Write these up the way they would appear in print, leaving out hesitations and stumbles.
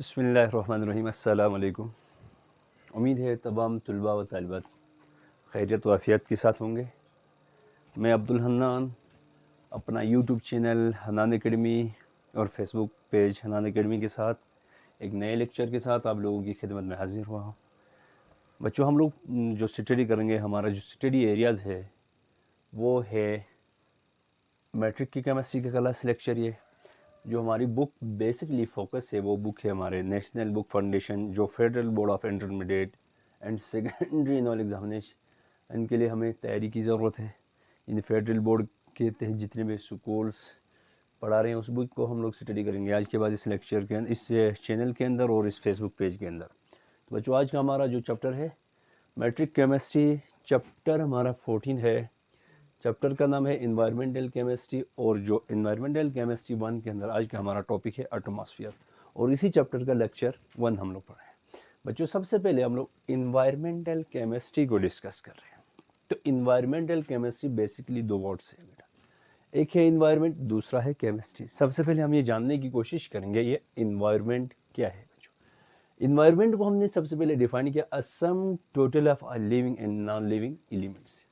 बिस्मिल्लाहिर्रहमानिर्रहीम। अस्सलाम वालेकुम। उम्मीद है तमाम तलबा व तालिबात खैरियत व आफियत के साथ होंगे। मैं अब्दुल हन्नान अपना यूट्यूब चैनल हन्नान एकेडमी और फेसबुक पेज हन्नान एकेडमी के साथ एक नए लेक्चर के साथ आप लोगों की खिदमत में हाजिर हुआ हूँ। बच्चों, हम लोग जो स्टडी करेंगे, हमारा जो स्टडी एरियाज़ है वो है मैट्रिक की केमिस्ट्री का क्लास लेक्चर। ये जो हमारी बुक बेसिकली फोकस है वो बुक है हमारे नेशनल बुक फाउंडेशन, जो federal board of intermediate and secondary knowledge examination इनके लिए हमें तैयारी की ज़रूरत है। इन फेडरल बोर्ड के तहत जितने भी स्कूल्स पढ़ा रहे हैं उस बुक को हम लोग स्टडी करेंगे आज के बाद इस लेक्चर के अंदर, इस चैनल के अंदर और इस फेसबुक पेज के अंदर। तो बच्चों, आज का हमारा जो चैप्टर है मैट्रिक केमिस्ट्री, चैप्टर हमारा 14 है। चैप्टर का नाम है इन्वायरमेंटल केमिस्ट्री और जो इन्वायरमेंटल केमिस्ट्री 1 के अंदर आज का हमारा टॉपिक है एटमॉस्फेयर और इसी चैप्टर का लेक्चर 1 हम लोग पढ़े हैं। बच्चों, सबसे पहले हम लोग इन्वायरमेंटल केमिस्ट्री को डिस्कस कर रहे हैं। तो इन्वायरमेंटल केमिस्ट्री बेसिकली दो वर्ड्स है बेटा, एक है इन्वायरमेंट, दूसरा है केमिस्ट्री। सबसे पहले हम ये जानने की कोशिश करेंगे ये इन्वायरमेंट क्या है। बच्चों, इन्वायरमेंट को हमने सबसे पहले डिफाइन किया a sum total of living and non living elements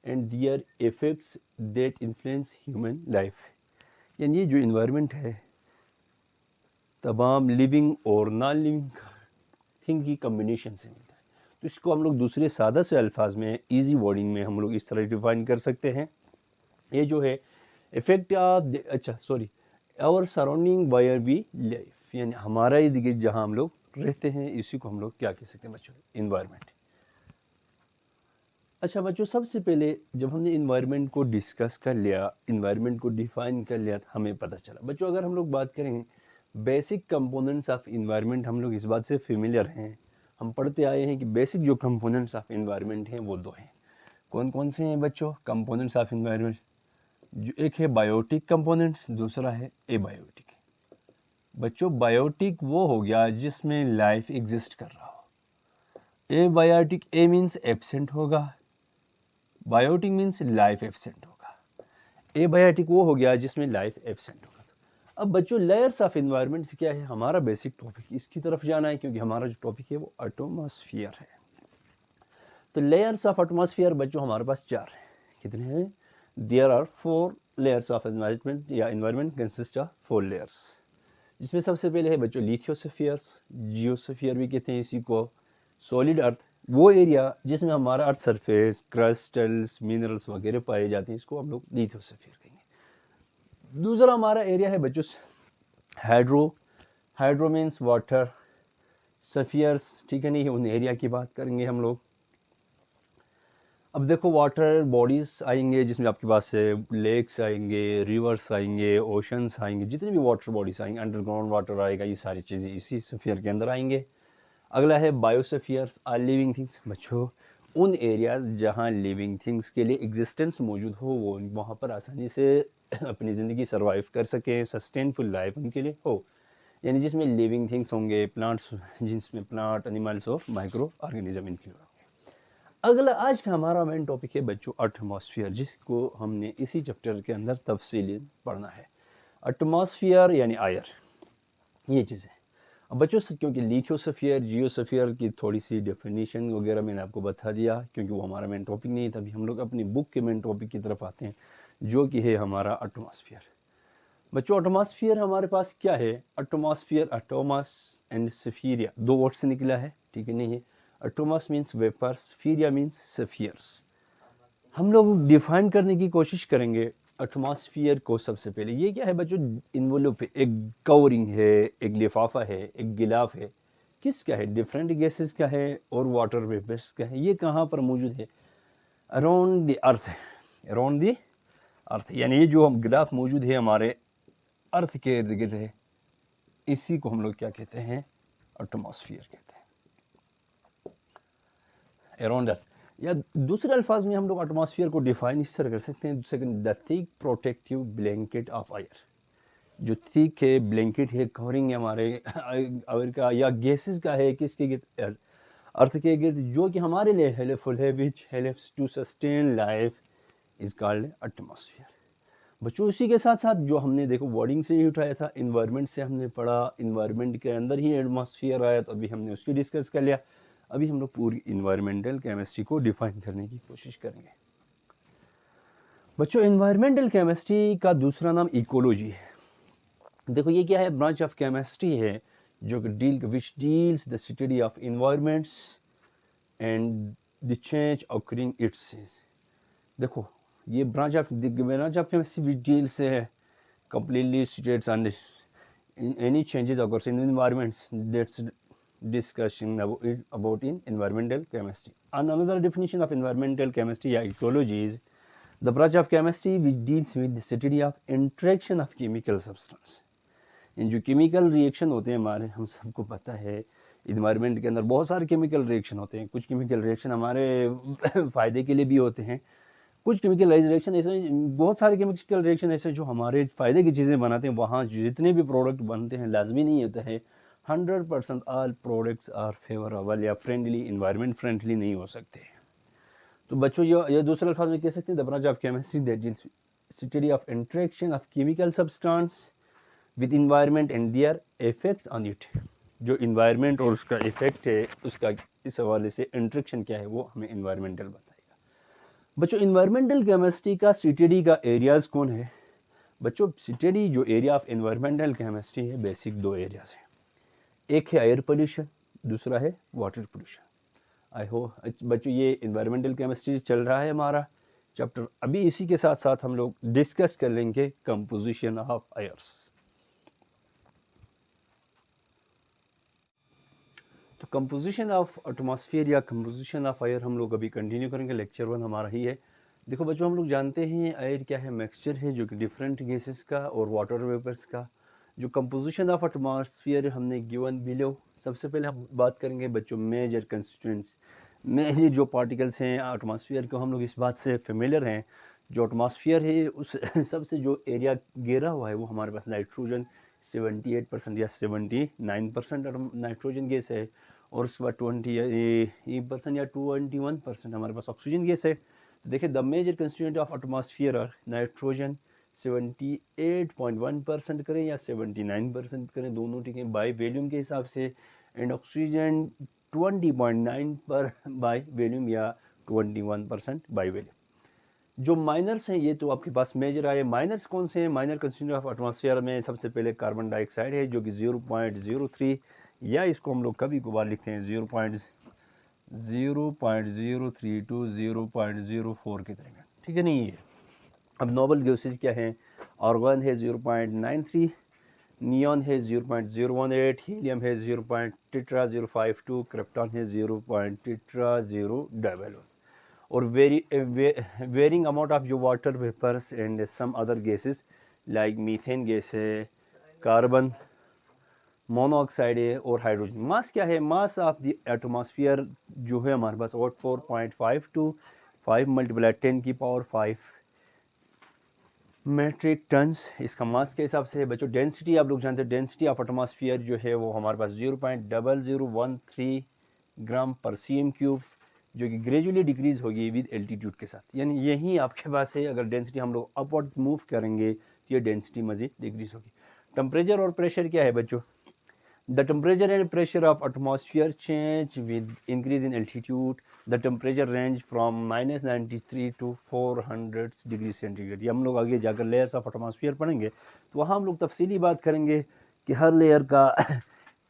and their effects that influence human life. यानी ये जो इन्वायरमेंट है तमाम लिविंग और नॉन लिविंग थिंग की कम्बिनेशन से मिलता है। तो इसको हम लोग दूसरे सादा से अल्फाज में, इजी वर्डिंग में हम लोग इस तरह डिफाइन कर सकते हैं। ये जो है effect of our surrounding where we life, यानी हमारा इर्द गिर्द जहाँ हम लोग रहते हैं इसी को हम लोग क्या कह सकते हैं बच्चों, इन्वायरमेंट। अच्छा बच्चों, सबसे पहले जब हमने इन्वायरमेंट को डिस्कस कर लिया, इन्वायरमेंट को डिफाइन कर लिया, तो हमें पता चला बच्चों, अगर हम लोग बात करें बेसिक कंपोनेंट्स ऑफ इन्वायरमेंट, हम लोग इस बात से फेमिलियर हैं, हम पढ़ते आए हैं कि बेसिक जो कंपोनेंट्स ऑफ इन्वायरमेंट हैं वो दो हैं। कौन कौन से हैं बच्चों कंपोनेंट्स ऑफ इन्वायरमेंट? जो एक है बायोटिक कंपोनेंट्स, दूसरा है एबायोटिक। बच्चों, बायोटिक वो हो गया जिसमें लाइफ एग्जिस्ट कर रहा हो। एबायोटिक, ए मीन्स एब्सेंट होगा, बायोटिक मीन्स लाइफ एब्सेंट होगा। एबायोटिक वो हो गया जिसमें लाइफ एब्सेंट होगा। अब बच्चों, लेयर्स ऑफ इन्वायरमेंट क्या है, हमारा बेसिक टॉपिक इसकी तरफ जाना है क्योंकि हमारा जो टॉपिक है वो एटमॉस्फेयर है। तो लेयर्स ऑफ एटमॉस्फेयर बच्चों हमारे पास 4 हैं। कितने हैं? There are 4 layers of environment या एनवायरनमेंट कंसिस्ट ऑफ 4 लेयर्स, जिसमें सबसे पहले है बच्चों लिथोस्फीयर्स, जियोस्फीयर भी कहते हैं इसी को। सॉलिड अर्थ, वो एरिया जिसमें हमारा अर्थ सरफेस, क्रिस्टल्स, मिनरल्स वगैरह पाए जाते हैं, इसको हम लोग लिथोस्फीयर कहेंगे। दूसरा हमारा एरिया है बच्चों hydro, hydro means water spheres, ठीक है नहीं, उन एरिया की बात करेंगे हम लोग। अब देखो, वाटर बॉडीज आएंगे जिसमें आपके पास लेक्स आएंगे, रिवर्स आएंगे, ओशंस आएंगे, जितने भी वाटर बॉडीज आएंगे, अंडरग्राउंड वाटर आएगा, ये सारी चीज़ें इसी स्फीयर के अंदर आएंगे। अगला है बायोस्फीयर्स, आर लिविंग थिंग्स। बच्चों, उन एरियाज जहाँ लिविंग थिंग्स के लिए एग्जिस्टेंस मौजूद हो, वो वहाँ पर आसानी से अपनी ज़िंदगी सर्वाइव कर सकें, सस्टेनफुल लाइफ उनके लिए हो, यानी जिसमें लिविंग थिंग्स होंगे, प्लांट्स, जिसमें प्लांट, एनिमल्स और माइक्रो ऑर्गेनिज्म इंक्लूड होंगे। अगला आज का हमारा मेन टॉपिक है बच्चों एटमॉस्फेयर, जिसको हमने इसी चैप्टर के अंदर तफसीली पढ़ना है। एटमॉस्फेयर यानी आयर, ये चीज़ें। अब बच्चों, क्योंकि लिथोस्फीयर, जियोस्फीयर की थोड़ी सी डेफिनेशन वगैरह मैंने आपको बता दिया, क्योंकि वो हमारा मेन टॉपिक नहीं है, तभी हम लोग अपनी बुक के मेन टॉपिक की तरफ आते हैं, जो कि है हमारा एटमॉस्फेयर। बच्चों, एटमॉस्फेयर हमारे पास क्या है? एटमॉस्फेयर, एटोमस एंड स्फीरिया, दो वर्ड से निकला है, ठीक है नहीं है। एटोमस मीन्स वेपर्स, स्फीरिया मीन्स स्फीयर्स। हम लोग डिफाइन करने की कोशिश करेंगे एटमॉस्फेयर को। सबसे पहले ये क्या है बच्चों? इन्वोल्व है, एक कवरिंग है, एक लिफाफा है, एक गिलाफ है। किस क्या है? डिफरेंट गैसेस का है और वाटर वेपर्स का है। ये कहाँ पर मौजूद है? अराउंड द अर्थ है, अराउंड द अर्थ, यानी ये जो हम गिलाफ मौजूद है हमारे अर्थ के इर्द गिर्द है, इसी को हम लोग क्या कहते हैं? एटमॉस्फेयर कहते हैं, अराउंड अर्थ। या दूसरे अल्फाज में हम लोग एटमॉस्फेयर को डिफाइन इस तरह कर सकते हैं, second, the thick protective blanket of air. जो थिक है, ब्लैंकेट है, कवरिंग है हमारे एयर का या गैसेस का है, किसके गिर्द? अर्थ के गिर्द, जो कि हमारे लिए हेल्पफुल है, which helps to sustain life, is called atmosphere. बच्चों इसी के साथ साथ जो हमने देखो वर्डिंग से ही उठाया था, इन्वायरमेंट से हमने पढ़ा, इन्वायरमेंट के अंदर ही एटमॉस्फेयर आया, तो अभी हमने उसकी डिस्कस कर लिया। अभी हम लोग पूरी इन्वायरमेंटल केमिस्ट्री को डिफाइन करने की कोशिश करेंगे। बच्चों इन्वायरमेंटल केमिस्ट्री का दूसरा नाम इकोलॉजी है। देखो ये क्या है, ब्रांच ऑफ केमिस्ट्री है जो which deals the study of environments and the change occurring it's. देखो ये branch of chemistry which deals है completely states and any changes occurs in environments that's discussion about in environmental chemistry. And another definition of environmental chemistry or ecology is the branch of chemistry which deals with the study of interaction of chemical substance. इन जो chemical reaction होते हैं हमारे, हम सबको पता है environment के अंदर बहुत सारे केमिकल रिएक्शन होते हैं। कुछ केमिकल रिएक्शन हमारे फ़ायदे के लिए भी होते हैं, कुछ केमिकल रिएक्शन ऐसे, बहुत सारे केमिकल रिएक्शन ऐसे जो हमारे फ़ायदे की चीज़ें बनाते हैं। वहाँ जितने भी प्रोडक्ट बनते हैं लाजमी नहीं होता है 100% ऑल प्रोडक्ट्स आर फेवरेबल या फ्रेंडली, इन्वायरमेंट फ्रेंडली नहीं हो सकते। तो बच्चों ये दूसरे अल्फाज में कह सकते हैं the branch of chemistry that deals study of interaction of chemical substance with environment and there effects on it. जो इन्वायरमेंट और उसका इफेक्ट है, उसका इस हवाले से इंटरेक्शन क्या है वो हमें इन्वायरमेंटल बताएगा। बच्चों इन्वायरमेंटल केमिस्ट्री का स्टडी का एरियाज कौन है? बच्चों स्टडी जो एरिया ऑफ इन्वायरमेंटल केमिस्ट्री है, बेसिक दो एरियाज हैं। एक है एयर पोल्यूशन, दूसरा है वाटर पोल्यूशन। आई होप बच्चों ये इन्वायरमेंटल केमिस्ट्री चल रहा है हमारा चैप्टर। अभी इसी के साथ साथ हम लोग डिस्कस कर लेंगे कंपोजिशन ऑफ एयर्स। तो कंपोजिशन ऑफ एटमॉस्फेयर या कंपोजिशन ऑफ एयर हम लोग अभी कंटिन्यू करेंगे, लेक्चर 1 हमारा ही है। देखो बच्चों हम लोग जानते हैं एयर क्या है, मिक्सचर है जो कि डिफरेंट गैसेस का और वाटर वेपर्स का। जो कंपोजिशन ऑफ एटमॉस्फेयर हमने गिवन बिलो, सबसे पहले हम बात करेंगे बच्चों मेजर कंस्टिट्यूएंट्स, मेजर जो पार्टिकल्स हैं एटमॉस्फेयर को हम लोग इस बात से फेमिलियर हैं। जो एटमॉस्फेयर है उस सबसे जो एरिया घेरा हुआ है वो हमारे पास नाइट्रोजन 78% या 79% नाइट्रोजन गैस है, और उसके बाद 20% या 21% हमारे पास ऑक्सीजन गैस है। तो देखिए the major constituent of atmosphere are nitrogen 78.1% करें या 79% करें, दोनों ठीक है बाय वॉल्यूम के हिसाब से, एंड ऑक्सीजन 20.9 पर बाय वॉल्यूम या 21% बाय वॉल्यूम। जो माइनर्स हैं ये तो आपके पास मेजर आए। माइनर्स कौन से हैं? माइनर कंस्टिट्यूएंट ऑफ एटमॉस्फेयर में सबसे पहले कार्बन डाइऑक्साइड है जो कि 0.03, या इसको हम लोग कभी कभार लिखते हैं 0.03 टू 0.04 के दरमियान, ठीक है नहीं है। अब नोबल गैसेज क्या है? आर्गन है 0.93, नियॉन है 0.018, हीलियम है 0.टेट्रा052, क्रिप्टॉन है 0.टेट्रा011, और वेरिंग अमाउंट ऑफ जो water vapours and some other gases like methane gas है, कार्बन मोनोऑक्साइड है और हाइड्रोजन। मास क्या है? मास ऑफ द एटमॉस्फेयर जो है हमारे पास 4.5 टू 5 × 10⁵ मेट्रिक टन्स इसका मास के हिसाब से है। बच्चों डेंसिटी आप लोग जानते हैं, डेंसिटी ऑफ एटमॉस्फेयर जो है वो हमारे पास 0.0013 ग्राम पर cm3, जो कि ग्रेजुअली डिक्रीज होगी विद एल्टीट्यूड के साथ। यानी यही आपके पास है, अगर डेंसिटी हम लोग अपवर्ड्स मूव करेंगे तो ये डेंसिटी मजीद डिक्रीज होगी। टेम्परेचर और प्रेशर क्या है बच्चों? The temperature and pressure of atmosphere change with increase in altitude. The temperature range from -93 to 400 degree centigrade. ये हम लोग आगे जाकर लेयर्स ऑफ एटमॉस्फेयर पढ़ेंगे तो वहाँ हम लोग तफसीली बात करेंगे कि हर लेयर का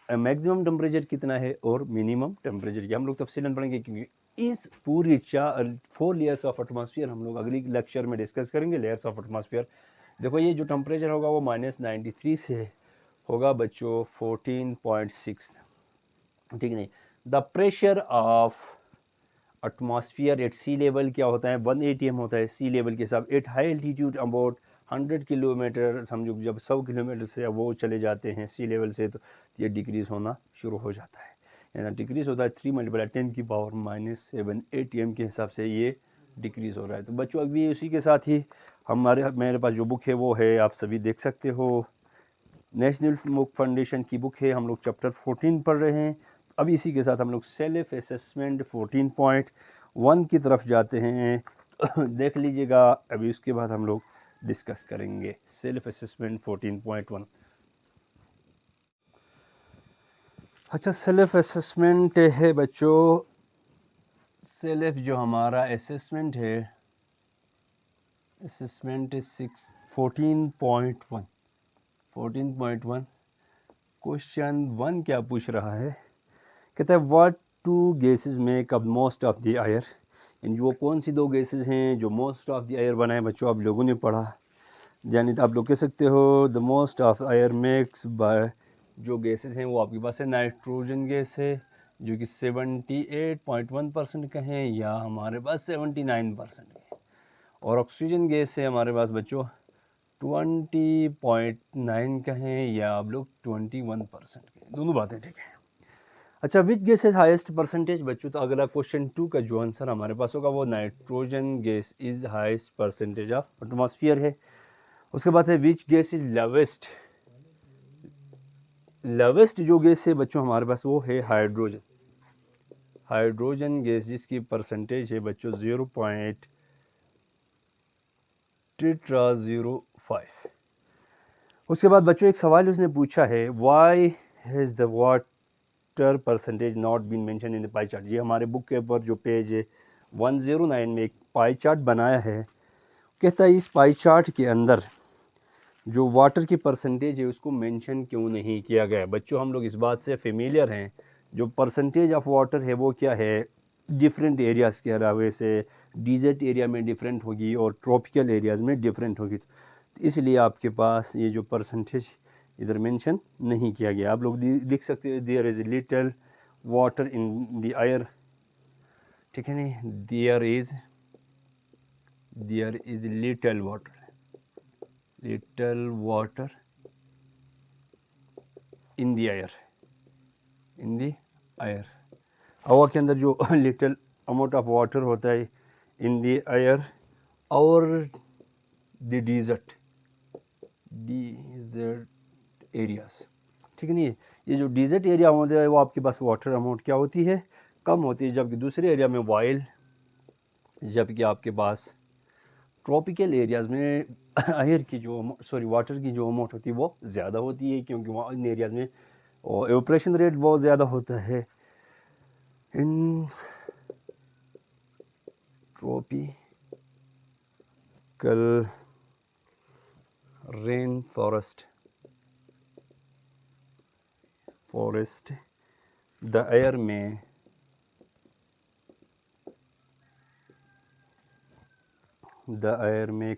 मैक्सिमम टेम्परेचर कितना है और मिनिमम टेम्परेचर, ये हम लोग तफसीलन पढ़ेंगे, क्योंकि इस पूरी 4 लेयर्स ऑफ एटमॉस्फेयर हम लोग अगली लेक्चर में डिस्कस करेंगे। लेयर्स ऑफ एटमॉस्फेयर देखो ये जो टेम्परेचर होगा वो -93 से होगा बच्चों 14.6, ठीक नहीं। The pressure of atmosphere at sea level क्या होता है? 1 atm होता है सी लेवल के हिसाब। At high altitude about 100 kilometre, समझो जब 100 किलोमीटर से वो चले जाते हैं सी लेवल से तो ये डिक्रीज होना शुरू हो जाता है, यानी डिक्रीज होता है 3 × 10⁻⁻7 atm के हिसाब से ये डिक्रीज हो रहा है। तो बच्चों अभी उसी के साथ ही मेरे पास जो बुक है वो है, आप सभी देख सकते हो, नेशनल बुक फाउंडेशन की बुक है। हम लोग चैप्टर 14 पढ़ रहे हैं। अब इसी के साथ हम लोग सेल्फ असेसमेंट 14.1 की तरफ जाते हैं। देख लीजिएगा। अभी उसके बाद हम लोग डिस्कस करेंगे। Self assessment 14.1। अच्छा, सेल्फ असेसमेंट है बच्चों, सेल्फ जो हमारा असेसमेंट है, असेसमेंट 14.1। 14.1 क्वेश्चन 1 क्या पूछ रहा है, कहता है what two gases make up most of the air. इन जो कौन सी दो गैसेस हैं जो मोस्ट ऑफ द एयर बनाए। बच्चों आप लोगों ने पढ़ा, यानी तो आप लोग कह सकते हो the most of air makes by, जो गैसेस हैं वो आपके पास है नाइट्रोजन गैस है जो कि 78.1% का है, या हमारे पास 79% का है, और ऑक्सीजन गैस है हमारे पास बच्चों 20.9 का है, या आप लोग 21% के, दोनों बातें ठीक है। अच्छा, which gas is highest percentage बच्चों, तो अगला क्वेश्चन 2 का जो आंसर हमारे पास होगा वो nitrogen gas is highest percentage of atmosphere है। उसके बाद है which gas is lowest, lowest जो गैस है बच्चों हमारे पास वो है हाइड्रोजन, हाइड्रोजन गैस जिसकी परसेंटेज है बच्चों 0.005। उसके बाद बच्चों एक सवाल उसने पूछा है why has the water percentage not been mention in the pie chart. ये हमारे बुक के ऊपर जो पेज है 109 में एक पाई चार्ट बनाया है, कहता है इस पाई चार्ट के अंदर जो वाटर की परसेंटेज है उसको मेंशन क्यों नहीं किया गया। बच्चों हम लोग इस बात से फेमिलियर हैं, जो परसेंटेज ऑफ वाटर है वो क्या है, डिफरेंट एरियाज़ के अलावे से डिजर्ट एरिया में डिफरेंट होगी और ट्रॉपिकल एरियाज़ में डिफरेंट होगी, तो इसलिए आपके पास ये जो परसेंटेज इधर मेंशन नहीं किया गया। आप लोग लिख सकते हैं there is little water in the air, ठीक है नहीं, there is little water, little water in the air, in the air, हवा के अंदर जो लिटिल अमाउंट ऑफ वाटर होता है इन द एयर और द डिजर्ट एरियाज, ठीक है नहीं। ये जो डिजर्ट एरिया होता है वो आपके पास वाटर अमाउंट क्या होती है, कम होती है, जबकि दूसरे एरिया में वाइल, जबकि आपके पास ट्रॉपिकल एरियाज़ में एयर की जो वाटर की जो अमाउंट होती है वो ज़्यादा होती है, क्योंकि वहाँ इन एरियाज़ में एवोपरेशन रेट बहुत ज़्यादा होता है। In tropical rain forest the air में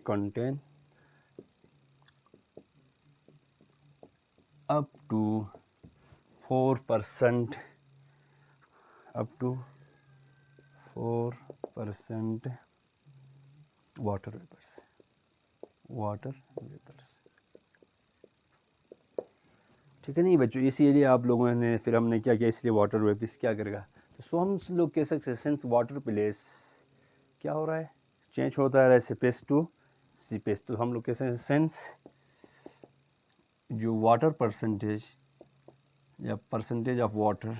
contain up to 4% water vapours, ठीक है नहीं बच्चों। इसीलिए आप लोगों ने फिर हमने क्या किया, इसलिए वाटर वेपर्स क्या करेगा, तो सो हम लोग कह सकते हैं सिंस वाटर प्लेस क्या हो रहा है, चेंज होता है सीपेस टू सीपेस, तो हम लोग कह सकते हैं सेंस जो वाटर परसेंटेज या percentage of water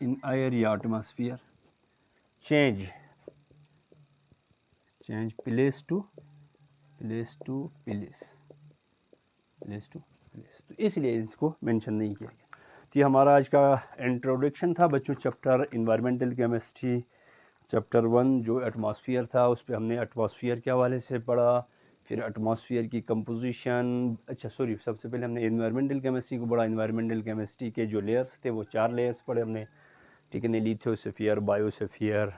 in air या atmosphere change place to place, तो इसलिए इसको मेंशन नहीं किया गया। तो ये हमारा आज का इंट्रोडक्शन था बच्चों, चैप्टर इन्वायरमेंटल केमिस्ट्री चैप्टर 1 जो एटमॉस्फेयर था, उस पर हमने एटमॉस्फेयर के हवाले से पढ़ा, फिर एटमॉस्फेयर की कंपोजिशन, सबसे पहले हमने इन्वायरमेंटल केमिस्ट्री को पढ़ा। इन्वायरमेंटल केमिस्ट्री के जो लेयर्स थे वो 4 लेयर्स पढ़े हमने, ठीक है नहीं, लिथोस्फीयर, बायोस्फीयर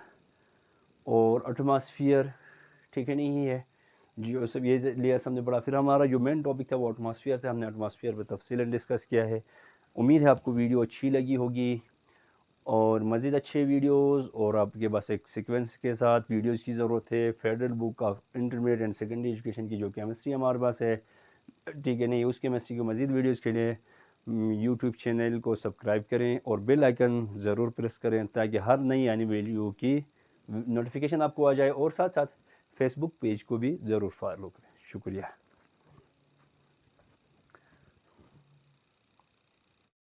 और एटमॉस्फेयर, ठीक है नहीं है जो सब ये लेयर्स हमने पढ़ा। फिर हमारा जो मेन टॉपिक था वो एटमॉस्फेयर था, हमने एटमॉस्फेयर पर तफसीलन डिस्कस किया है। उम्मीद है आपको वीडियो अच्छी लगी होगी, और मज़ीद अच्छे वीडियोस और आपके पास एक सीक्वेंस के साथ वीडियोस की ज़रूरत है। Federal book of intermediate and secondary education की जो केमिस्ट्री हमारे पास है, ठीक है नहीं, उस केमिस्ट्री के मज़ीद वीडियोस के लिए यूट्यूब चैनल को सब्सक्राइब करें और बेल आइकन ज़रूर प्रेस करें ताकि हर नई आने वीडियो की नोटिफिकेशन आपको आ जाए, और साथ साथ फेसबुक पेज को भी ज़रूर फॉलो करें। शुक्रिया।